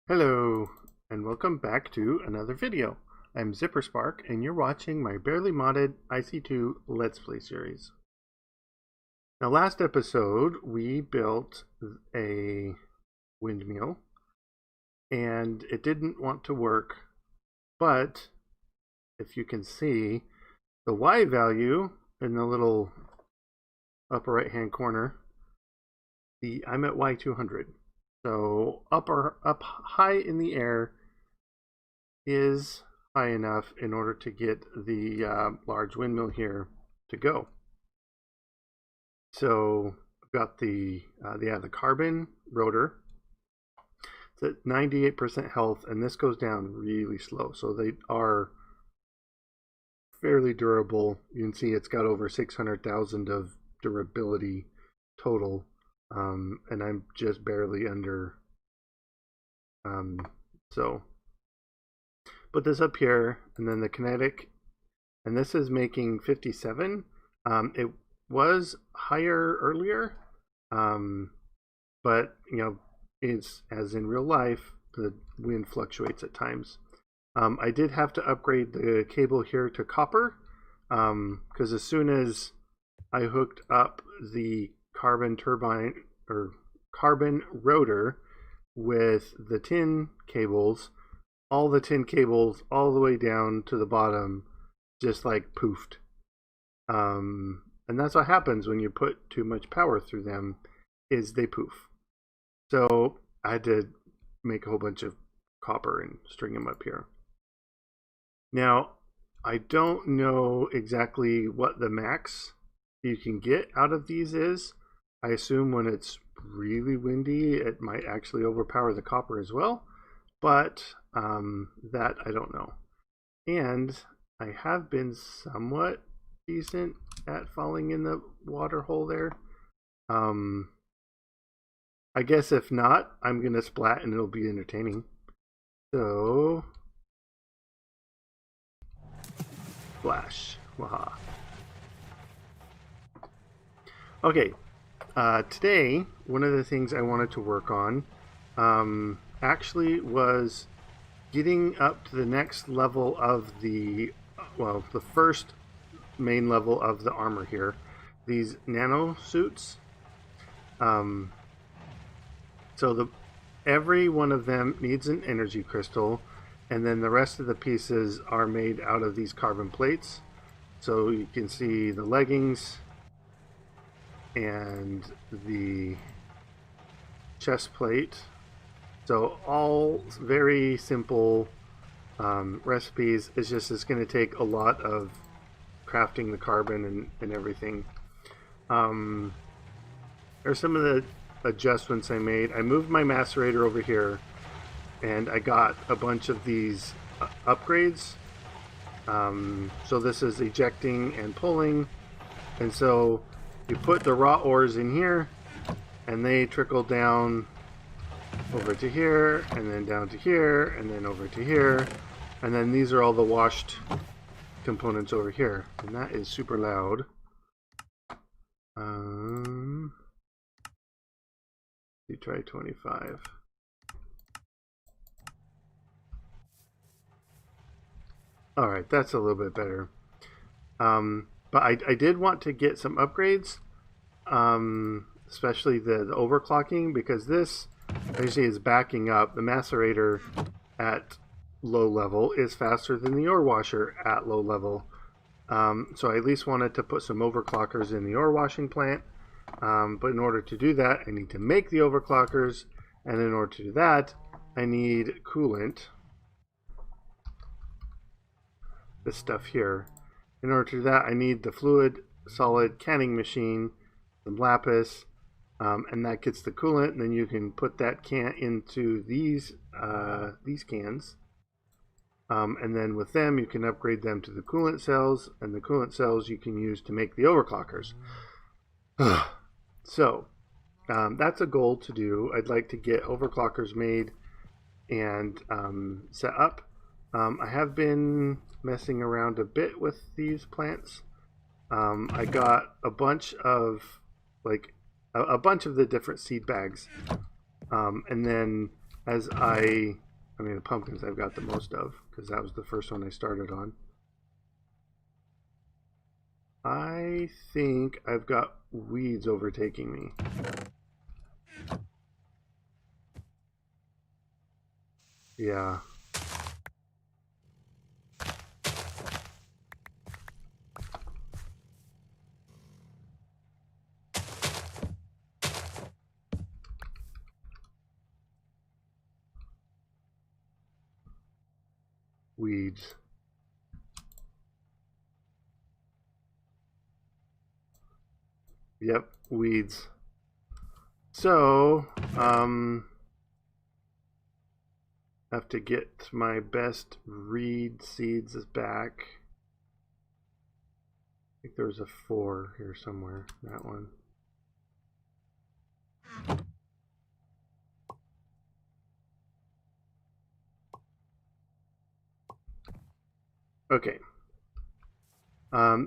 Hello, and welcome back to another video. I'm ZpprSprk, and you're watching my barely modded IC2 Let's Play series. Now, last episode, we built a windmill, and it didn't want to work, but if you can see, the Y value in the little upper right-hand corner, I'm at Y200. So up high in the air is high enough in order to get the large windmill here to go. So I've got the carbon rotor. It's at 98% health, and this goes down really slow. So they are fairly durable. You can see it's got over 600,000 of durability total. And I'm just barely under. So put this up here, and then the kinetic, and this is making 57. It was higher earlier, but it's as in real life, the wind fluctuates at times. I did have to upgrade the cable here to copper, because as soon as I hooked up the carbon turbine or carbon rotor with the tin cables, all the tin cables all the way down to the bottom just like poofed. And that's what happens when you put too much power through them, is they poof. So I had to make a whole bunch of copper and string them up here. Now, I don't know exactly what the max you can get out of these is. I assume when it's really windy, it might actually overpower the copper as well, but that I don't know. And I have been somewhat decent at falling in the water hole there. I guess if not, I'm gonna splat and it'll be entertaining. So, splash, waha. Okay. Today, one of the things I wanted to work on actually was getting up to the next level of the first main level of the armor here. These NanoSuits. So every one of them needs an energy crystal, and then the rest of the pieces are made out of these carbon plates. So you can see the leggings and the chest plate. So all very simple recipes. It's going to take a lot of crafting the carbon and everything. There's some of the adjustments I made. I moved my macerator over here, and I got a bunch of these upgrades. So this is ejecting and pulling, and so you put the raw ores in here, and they trickle down over to here, and then down to here, and then over to here, and then these are all the washed components over here. And that is super loud. You try 25. All right, that's a little bit better. But I did want to get some upgrades, especially the overclocking, because this actually is backing up. The macerator at low level is faster than the ore washer at low level. So I at least wanted to put some overclockers in the ore washing plant. But in order to do that, I need to make the overclockers, and in order to do that, I need coolant. This stuff here. In order to do that, I need the fluid solid canning machine, some lapis, and that gets the coolant. And then you can put that can into these cans, and then with them you can upgrade them to the coolant cells, and the coolant cells you can use to make the overclockers. So that's a goal to do. I'd like to get overclockers made and set up. I have been messing around a bit with these plants. I got a bunch of the different seed bags, and then I mean, the pumpkins I've got the most of, because that was the first one I started on. I think I've got weeds overtaking me. Yeah. Weeds. Yep, weeds. So, have to get my best reed seeds back. I think there was a 4 here somewhere, that one. Okay.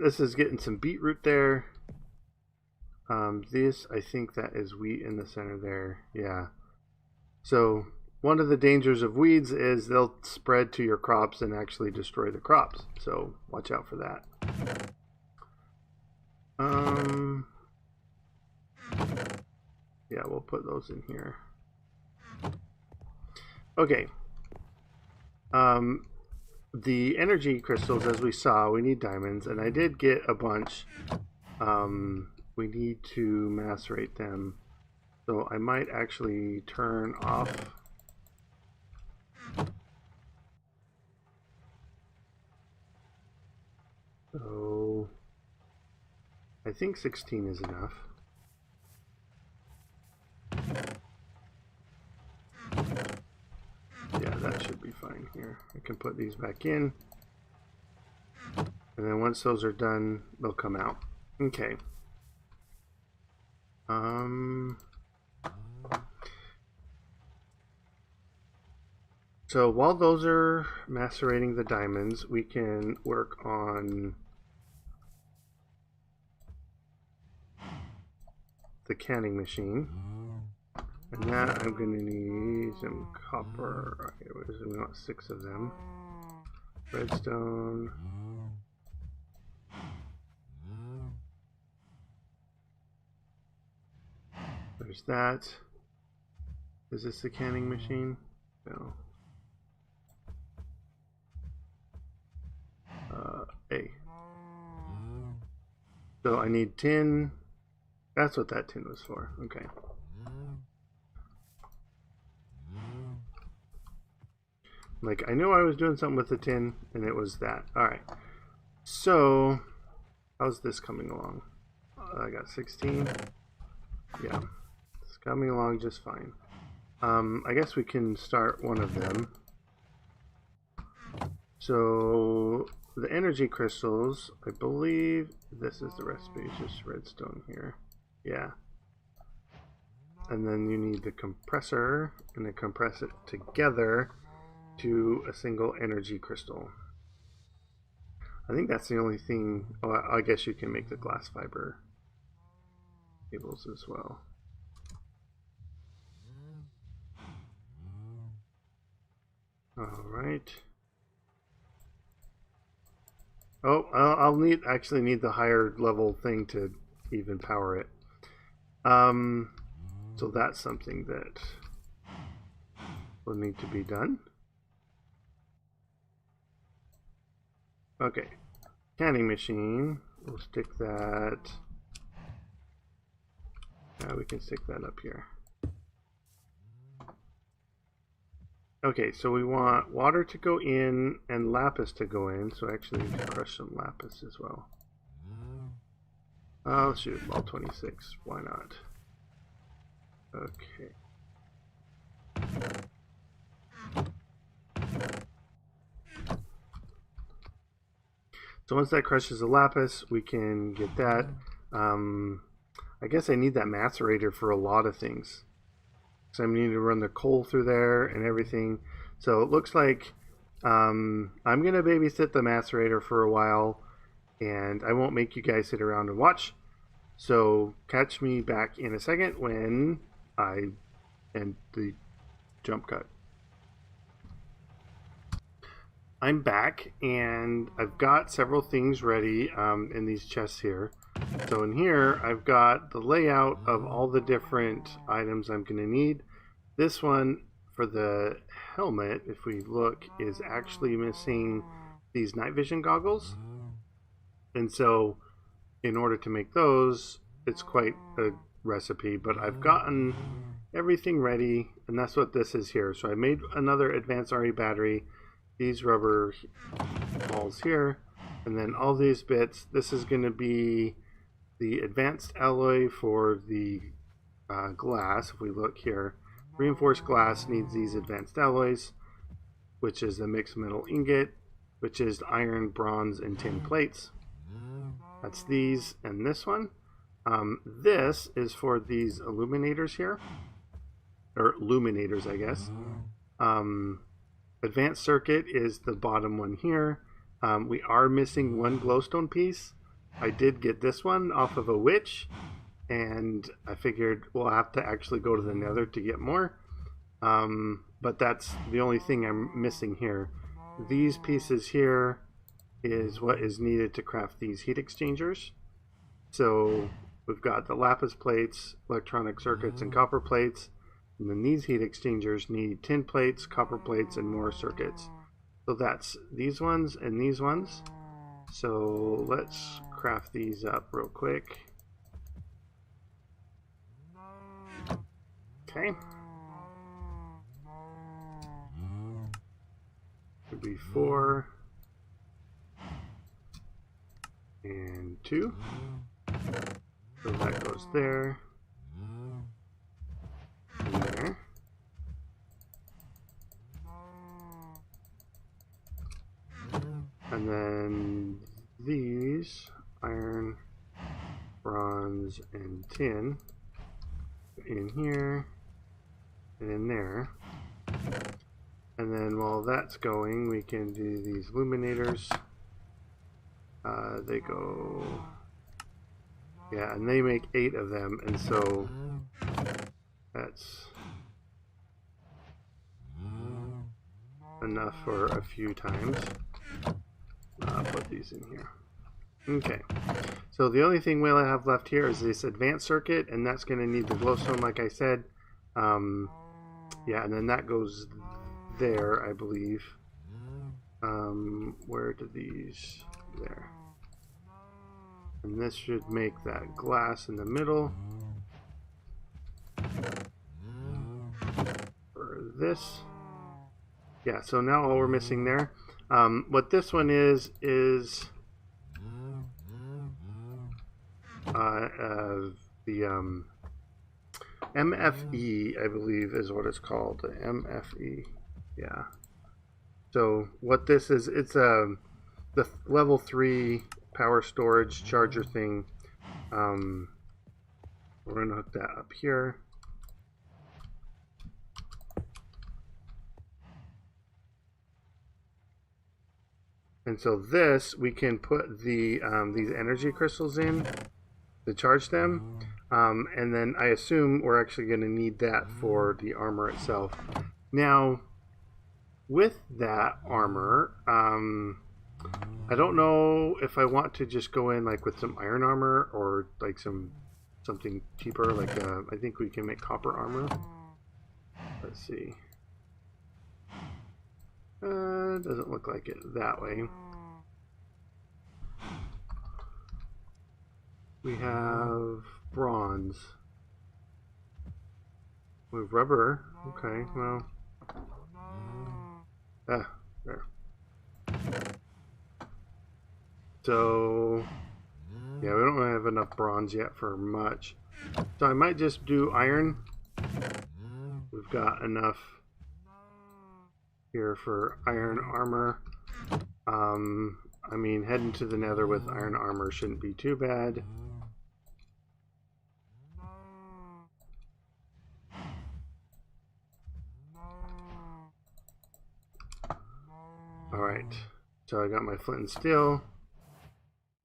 This is getting some beetroot there. This, I think that is wheat in the center there. Yeah. So one of the dangers of weeds is they'll spread to your crops and actually destroy the crops. So watch out for that. Yeah, we'll put those in here. Okay. The energy crystals, as we saw, we need diamonds, and I did get a bunch. We need to macerate them. So I might actually turn off so I think 16 is enough. Yeah, that should be fine here. I can put these back in. And then once those are done, they'll come out. Okay. So while those are macerating the diamonds, we can work on the canning machine. And that I'm going to need some copper. Okay, we want 6 of them. Redstone. There's that. Is this the canning machine? No. A. So I need tin. That's what that tin was for. Okay. Like, I knew I was doing something with the tin, and it was that. Alright. So, how's this coming along? I got 16. Yeah. It's coming along just fine. I guess we can start one of them. So, the energy crystals, I believe this is the recipe, it's just redstone here. Yeah. And then you need the compressor, and then compress it together to a single energy crystal. I think that's the only thing. Oh, I guess you can make the glass fiber cables as well. All right. Oh, I'll actually need the higher level thing to even power it. So that's something that will need to be done. Okay, canning machine. We'll stick that. We can stick that up here. Okay, so we want water to go in and lapis to go in. So actually, we need to crush some lapis as well. Oh shoot, all 26. Why not? Okay. So once that crushes the lapis, we can get that. I guess I need that macerator for a lot of things. So I'm needing to run the coal through there and everything. So it looks like I'm going to babysit the macerator for a while, and I won't make you guys sit around and watch. So catch me back in a second when I end the jump cut. I'm back and I've got several things ready in these chests here. So in here I've got the layout of all the different items I'm going to need. This one for the helmet, if we look, is actually missing these night vision goggles. And so in order to make those, it's quite a recipe, but I've gotten everything ready, and that's what this is here. So I made another advanced RE battery, these rubber balls here, and then all these bits. This is going to be the advanced alloy for the glass. If we look here, reinforced glass needs these advanced alloys, which is the mixed metal ingot, which is iron, bronze, and tin plates. That's these and this one. This is for these illuminators here, or illuminators, I guess. Advanced circuit is the bottom one here. We are missing one glowstone piece. I did get this one off of a witch, and I figured we'll have to actually go to the Nether to get more. But that's the only thing I'm missing here. These pieces here is what is needed to craft these heat exchangers. So we've got the lapis plates, electronic circuits, and copper plates. And then these heat exchangers need tin plates, copper plates, and more circuits. So that's these ones and these ones. So let's craft these up real quick. Okay. Would be 4 and 2. So that goes there. There. And then these iron, bronze, and tin in here and in there. And then while that's going, we can do these illuminators. They go, yeah, and they make 8 of them, and so that's enough for a few times. I'll put these in here. Okay, so the only thing we'll have left here is this advanced circuit, and that's going to need the glowstone, like I said. Yeah, and then that goes there, I believe. Where do these? There. And this should make that glass in the middle. For this. Yeah, so now all we're missing there. What this one is the MFE, I believe is what it's called. The MFE. Yeah. So what this is, it's the level 3 power storage charger thing. We're going to hook that up here. And so this, we can put the these energy crystals in to charge them. And then I assume we're actually going to need that for the armor itself. Now, with that armor, I don't know if I want to just go in like with some iron armor or like something cheaper. Like I think we can make copper armor. Let's see. Doesn't look like it that way. We have bronze. We have rubber. Okay, well. There. So, yeah, we don't really have enough bronze yet for much. So I might just do iron. We've got enough here for iron armor. I mean, heading to the Nether with iron armor shouldn't be too bad. Alright, so I got my flint and steel.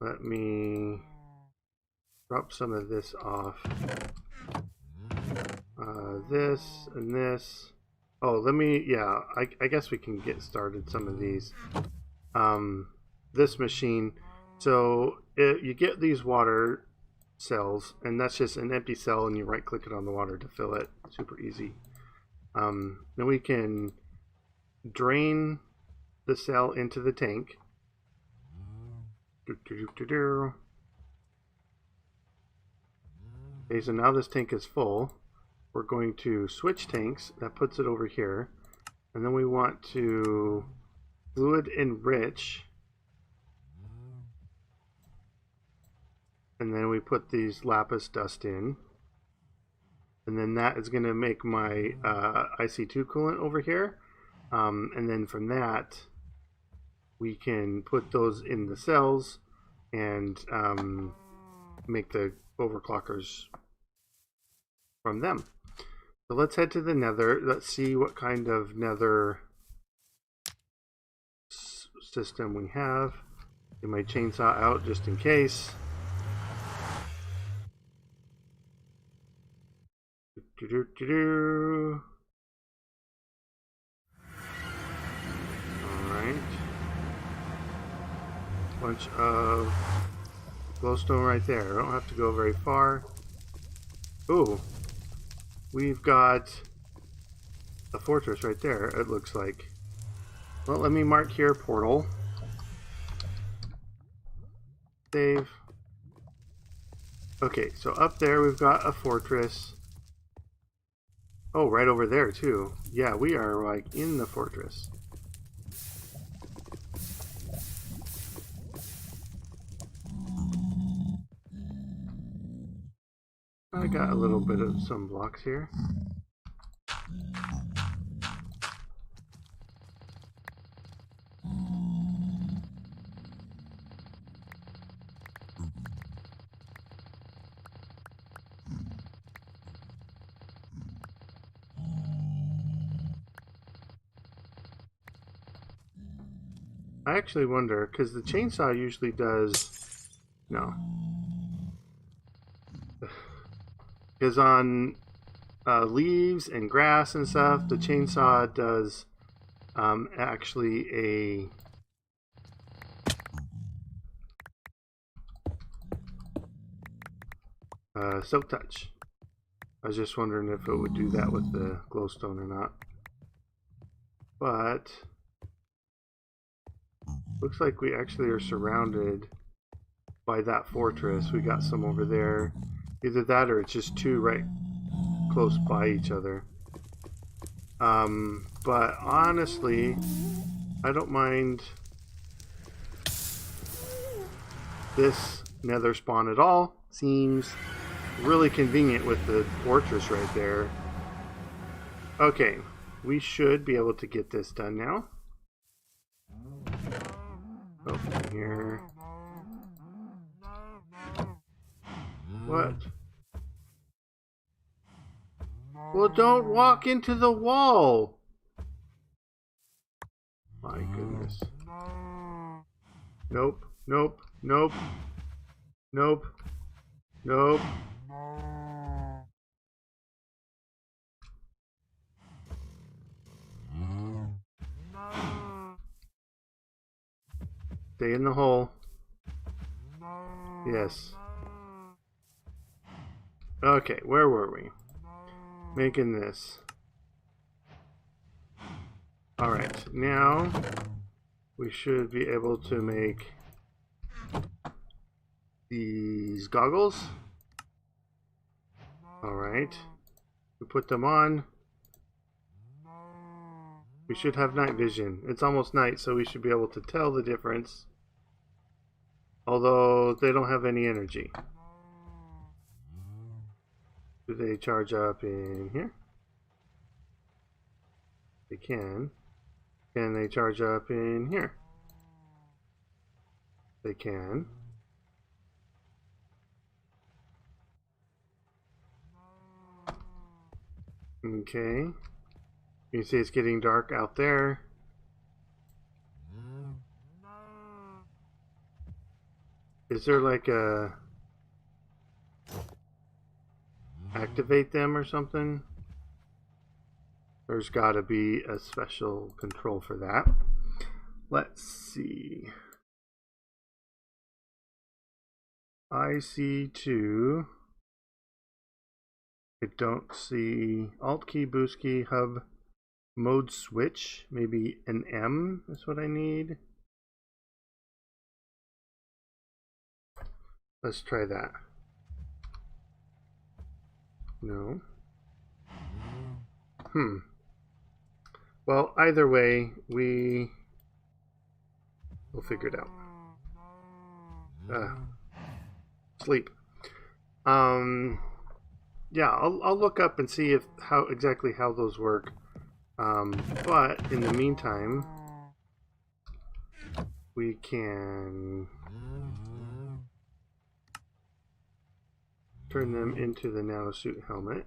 Let me drop some of this off. This and this. Oh, let me, yeah, I guess we can get started some of these. This machine, so you get these water cells, and that's just an empty cell, and you right click it on the water to fill it. Super easy. Then we can drain the cell into the tank. Okay, so now this tank is full. We're going to switch tanks. That puts it over here. And then we want to fluid enrich. And then we put these lapis dust in. And then that is going to make my IC2 coolant over here. And then from that, we can put those in the cells and make the overclockers from them. So let's head to the Nether. Let's see what kind of Nether system we have. Get my chainsaw out just in case. Alright. Bunch of glowstone right there. I don't have to go very far. Ooh. We've got a fortress right there, it looks like. Well, let me mark here portal. Save. Okay, so up there we've got a fortress. Oh, right over there too. Yeah, we are like in the fortress. I got a little bit of some blocks here. I actually wonder, because the chainsaw usually does... No. Because on leaves and grass and stuff, the chainsaw does actually a silk touch. I was just wondering if it would do that with the glowstone or not. But looks like we actually are surrounded by that fortress. We got some over there. Either that or it's just two right close by each other. But honestly, I don't mind this nether spawn at all. Seems really convenient with the fortress right there. Okay, we should be able to get this done now. Open here. What? Well, don't walk into the wall! My goodness. Nope, nope, nope, nope, nope. Stay in the hole. Yes. Okay, where were we? Making this. Alright, now we should be able to make these goggles. Alright. We put them on. We should have night vision. It's almost night, so we should be able to tell the difference. Although they don't have any energy. Do they charge up in here? They can. Can they charge up in here? They can. Okay. You can see it's getting dark out there. Is there like a activate them or something? There's got to be a special control for that. Let's see. IC2. I don't see Alt key, boost key, hub, mode switch. Maybe an M is what I need. Let's try that. No. Well, either way, we'll figure it out. Sleep. Yeah, I'll look up and see if exactly how those work. But in the meantime, we can turn them into the NanoSuit helmet.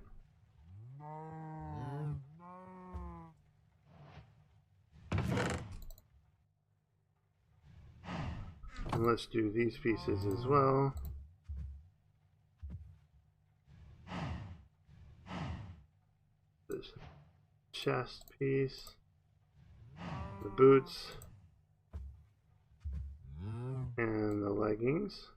And let's do these pieces as well. This chest piece, the boots, and the leggings.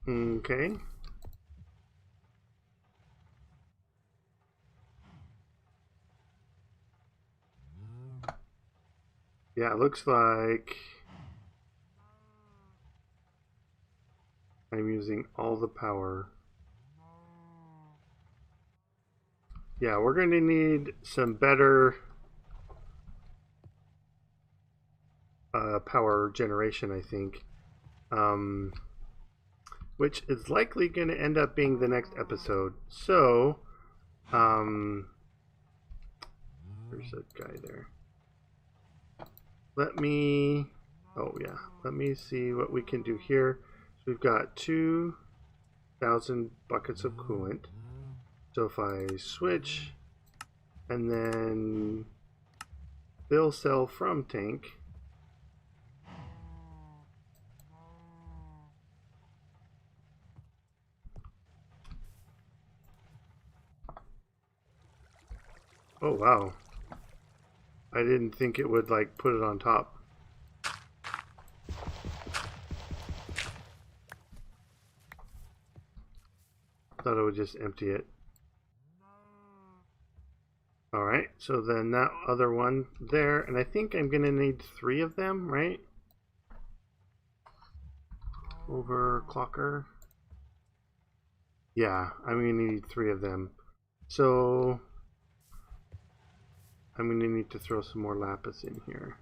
Okay. Yeah, it looks like I'm using all the power. Yeah, we're going to need some better power generation, I think. Which is likely going to end up being the next episode. So, there's a guy there. Let me see what we can do here. So we've got 2,000 buckets of coolant. So if I switch and then fill cell from tank, oh wow, I didn't think it would like put it on top. Thought it would just empty it. Alright, so then that other one there, and I think I'm gonna need 3 of them, right? Overclocker. Yeah, I'm gonna need 3 of them. So I'm gonna need to throw some more lapis in here.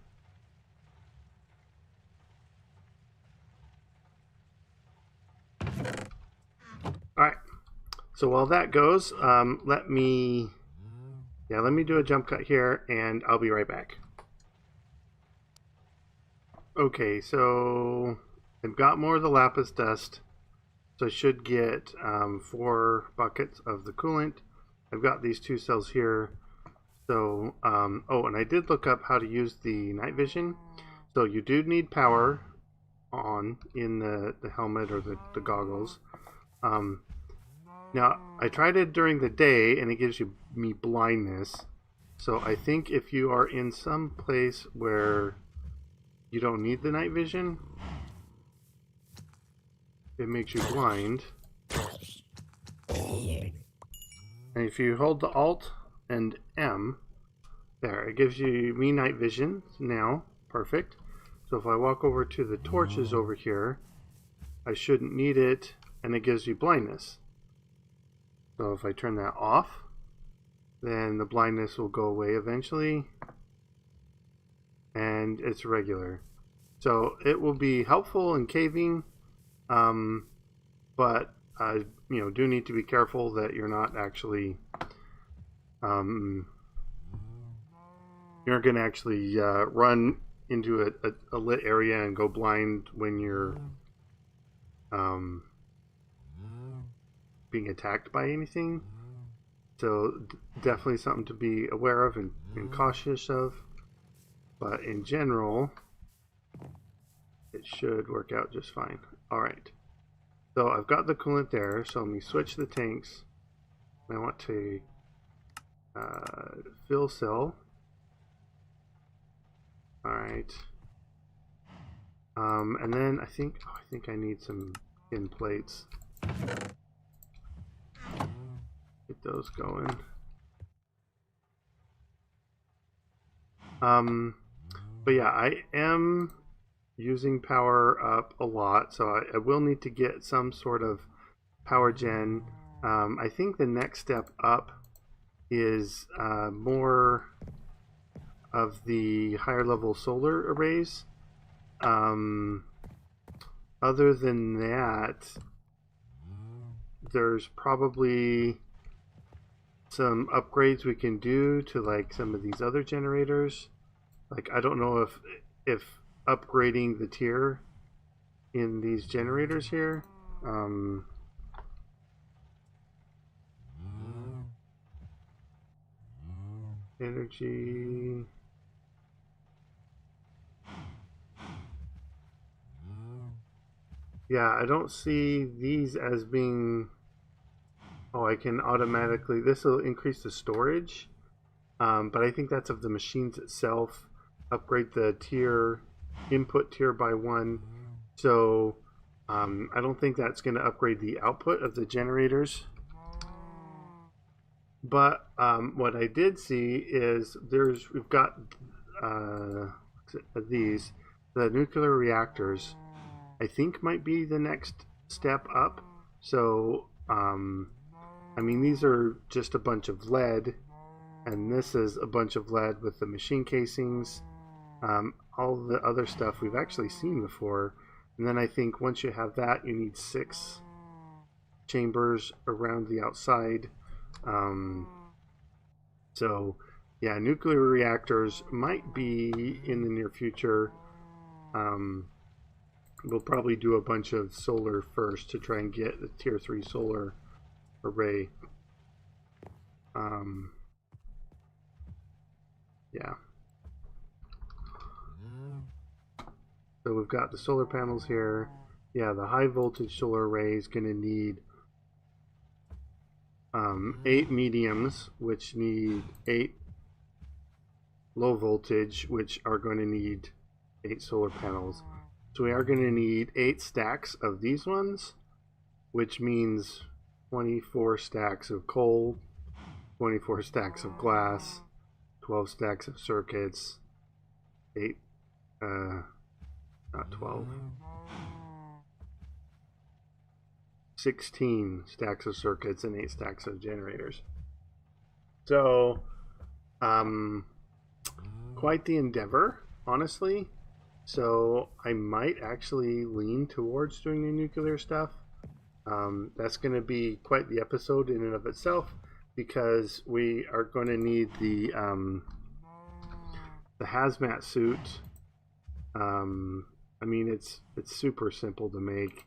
Alright, so while that goes, let me do a jump cut here and I'll be right back. Okay, so I've got more of the lapis dust, so I should get 4 buckets of the coolant. I've got these 2 cells here. So, oh, and I did look up how to use the night vision. So you do need power on in the helmet or the goggles. Now, I tried it during the day and it gives me blindness. So I think if you are in some place where you don't need the night vision, it makes you blind. And if you hold the Alt and M, there, it gives me night vision now. Perfect. So if I walk over to the torches over here, I shouldn't need it, and it gives you blindness. So if I turn that off, then the blindness will go away eventually, and it's regular. So it will be helpful in caving, but do need to be careful that you're not actually you're going to actually run into a lit area and go blind when you're being attacked by anything. So definitely something to be aware of and cautious of. But in general, it should work out just fine. All right. So I've got the coolant there, so let me switch the tanks. I want to fill cell. Alright. And then I think I need some tin plates. Get those going. But yeah, I am using power up a lot, so I will need to get some sort of power gen. I think the next step up is more of the higher level solar arrays. Other than that, there's probably some upgrades we can do to like some of these other generators. Like I don't know if upgrading the tier in these generators here. Energy. Yeah, I don't see these as being... Oh, I can automatically... This will increase the storage. But I think that's of the machines itself. Upgrade the tier, input tier by 1. So I don't think that's going to upgrade the output of the generators. But what I did see is we've got these, the nuclear reactors, I think might be the next step up. So, I mean, these are just a bunch of lead, and this is a bunch of lead with the machine casings. All the other stuff we've actually seen before. And then I think once you have that, you need 6 chambers around the outside. So, yeah, nuclear reactors might be in the near future. We'll probably do a bunch of solar first to try and get the tier 3 solar array. Yeah. So we've got the solar panels here. Yeah, the high voltage solar array is going to need 8 mediums, which need 8 low voltage, which are going to need 8 solar panels. So we are going to need 8 stacks of these ones, which means 24 stacks of coal, 24 stacks of glass, 12 stacks of circuits, 8, not 12, 16 stacks of circuits and 8 stacks of generators. So, quite the endeavor, honestly. So I might actually lean towards doing the nuclear stuff. That's going to be quite the episode in and of itself, because we are going to need the hazmat suit. I mean, it's super simple to make,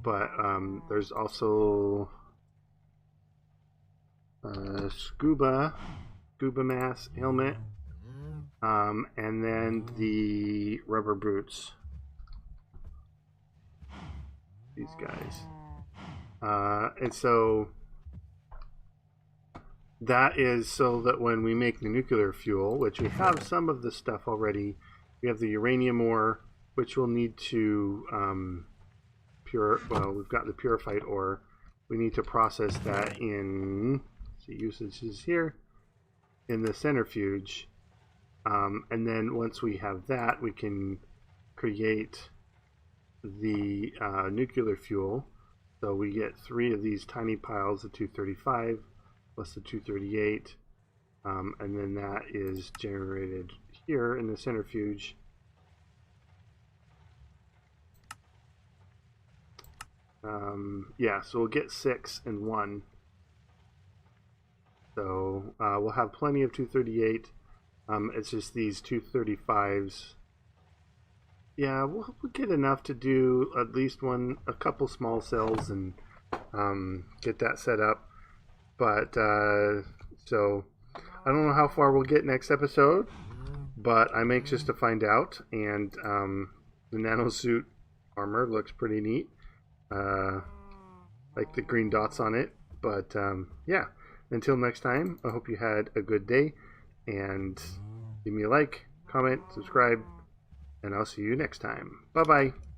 but there's also scuba mask, helmet, and then the rubber boots. These guys. And so that is so that when we make the nuclear fuel, which we have some of the stuff already, we have the uranium ore, which we'll need to we've got the purified ore. We need to process that in, see, usages here, in the centrifuge. And then once we have that, we can create the nuclear fuel. So we get 3 of these tiny piles of 235 plus the 238, and then that is generated here in the centrifuge. Yeah, so we'll get 6 and 1. So we'll have plenty of 238. It's just these 235s. Yeah, we'll get enough to do at least a couple small cells and get that set up. But so I don't know how far we'll get next episode, but I'm anxious to find out. And the NanoSuit armor looks pretty neat. like the green dots on it. But yeah, until next time, I hope you had a good day, and give me a like, comment, subscribe, and I'll see you next time. Bye bye.